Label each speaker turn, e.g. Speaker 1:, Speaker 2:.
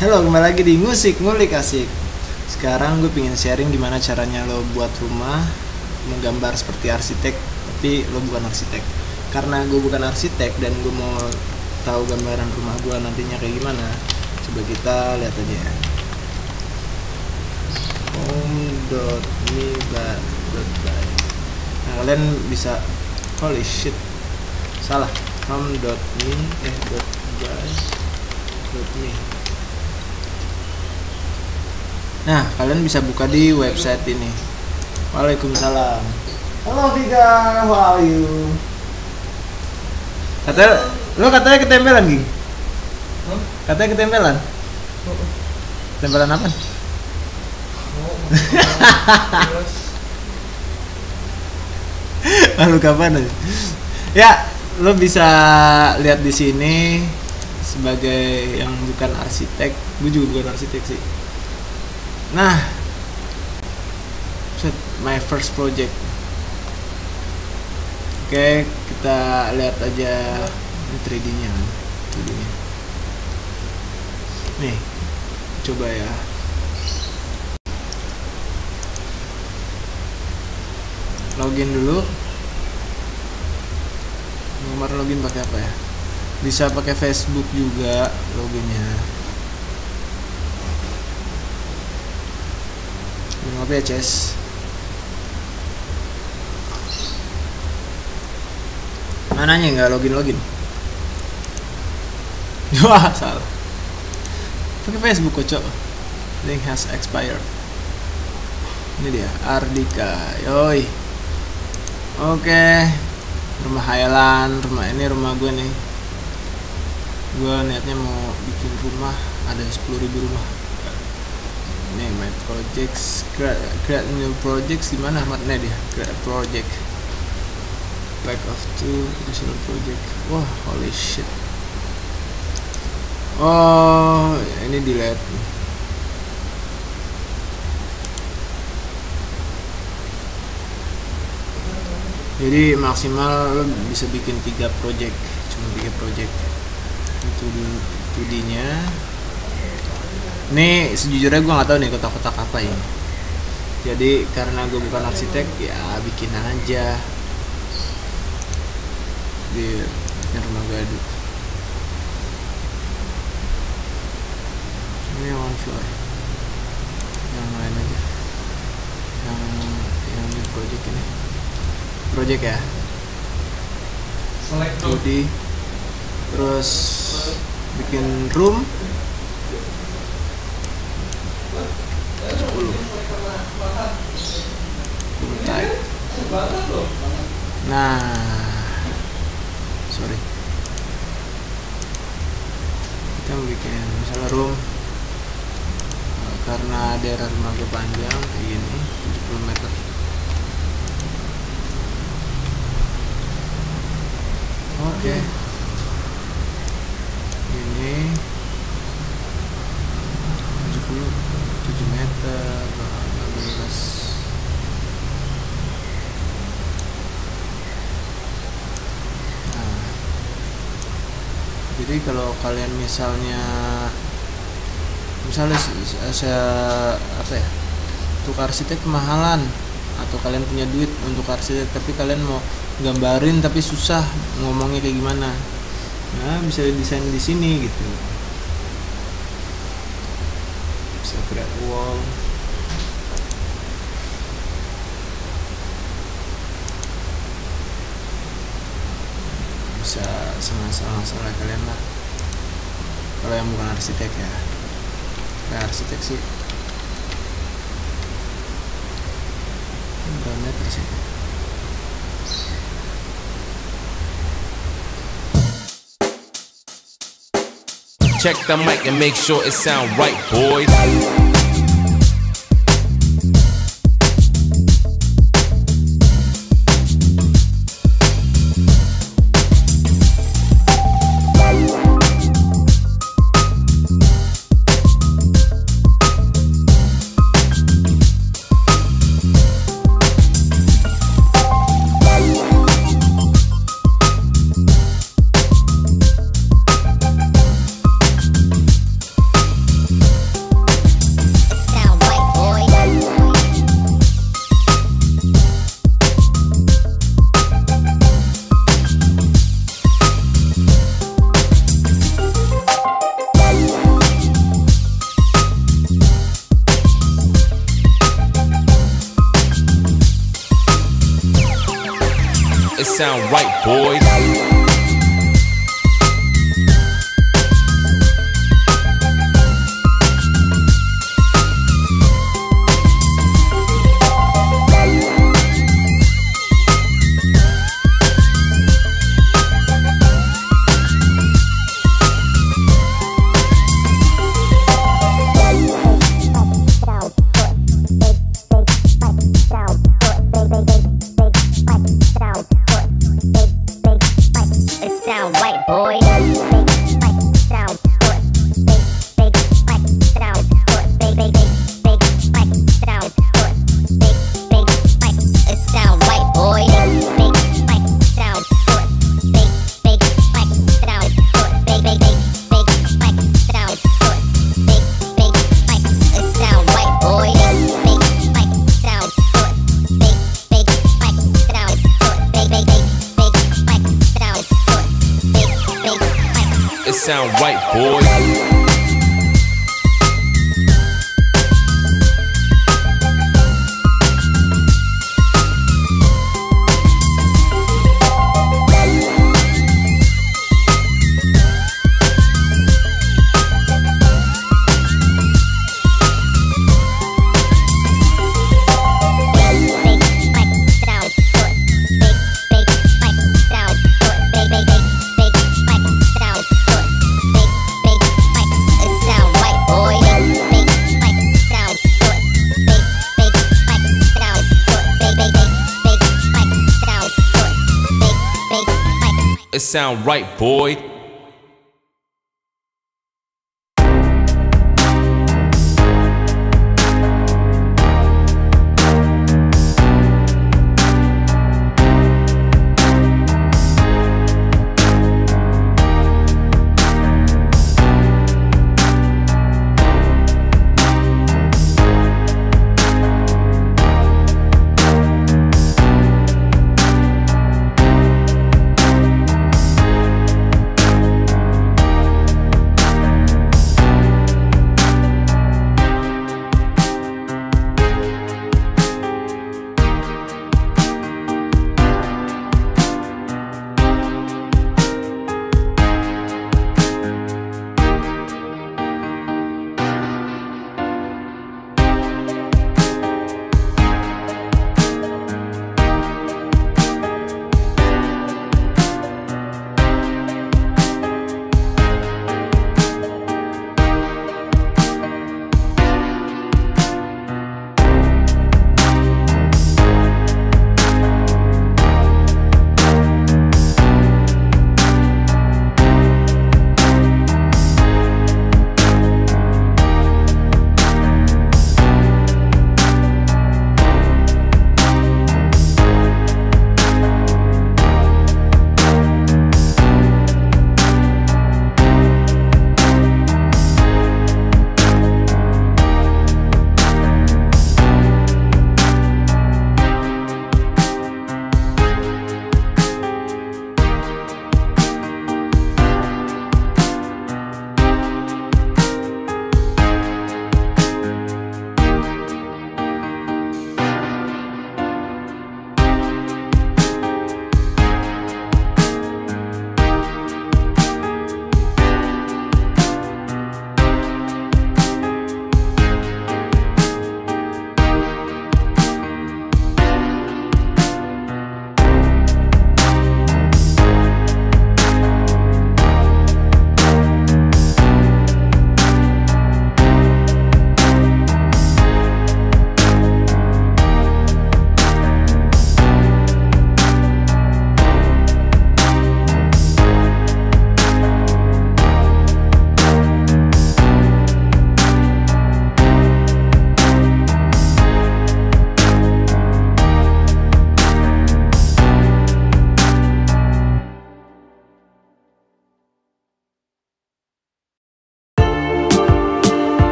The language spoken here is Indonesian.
Speaker 1: Halo, kembali lagi di Ngusik, Ngulik Asik. Sekarang gue pengen sharing gimana caranya lo buat rumah, menggambar seperti arsitek, tapi lo bukan arsitek. Karena gue bukan arsitek dan gue mau tahu gambaran rumah gue nantinya kayak gimana. Coba kita lihat aja ya. home.me/by. Nah, kalian bisa, holy shit, salah, home.me/by.me. Nah, kalian bisa buka di website ini. Waalaikumsalam. Halo Vika, how are you? Katanya ketempelan, Ging. Katanya ketempelan. Ketempelan apa? Lalu kapan aja? Ya, lo bisa lihat di sini sebagai yang bukan arsitek. Gue juga bukan arsitek sih. Nah, my first project. Oke, kita lihat aja ini 3D-nya kan. 3D-nya. Nih, coba ya. Login dulu. Nomor login pakai apa ya? Bisa pakai Facebook juga loginnya. Apa ya, Ces? Mananya nggak login? Wah, salah. Pakai Facebook, kocok. Link has expired. Ini dia, Ardika. Yoi. Oke. Rumah hayalan, ini rumah gue nih. Gue niatnya mau bikin rumah, ada 10.000 rumah. Ini my projects, create new projects di mana Ahmadnya dia? Create project, back of two additional project. Wah, holy shit. Oh, ini delete. Jadi maksimal lo bisa bikin 3 project, cuma 3 project. Itu 2D-nya. Ini sejujurnya gue nggak tahu nih kotak-kotak apa ini. Jadi karena gue bukan arsitek, ya bikin aja di rumah gadu. Ini one floor. Yang lain aja. Yang ini project ini. Project ya. Select 2D. Terus bikin room. 10 type. Nah, sorry, kita bikin misalnya room, karena daerah rumah gue panjang kayak gini 70 meter. Oke. Ini 7 meter 16. Nah, jadi kalau kalian misalnya saya apa ya, untuk arsitek kemahalan, atau kalian punya duit untuk arsitek tapi kalian mau gambarin tapi susah ngomongnya kayak gimana, nah bisa desain di sini gitu. Create wall, bisa masalah kalian lah kalau yang bukan arsitek ya. Kayak arsitek sih berapa meter sih?
Speaker 2: Check the mic and make sure it sound right, boys. it sound right, boy. It sound right, boy. It sound right, boy.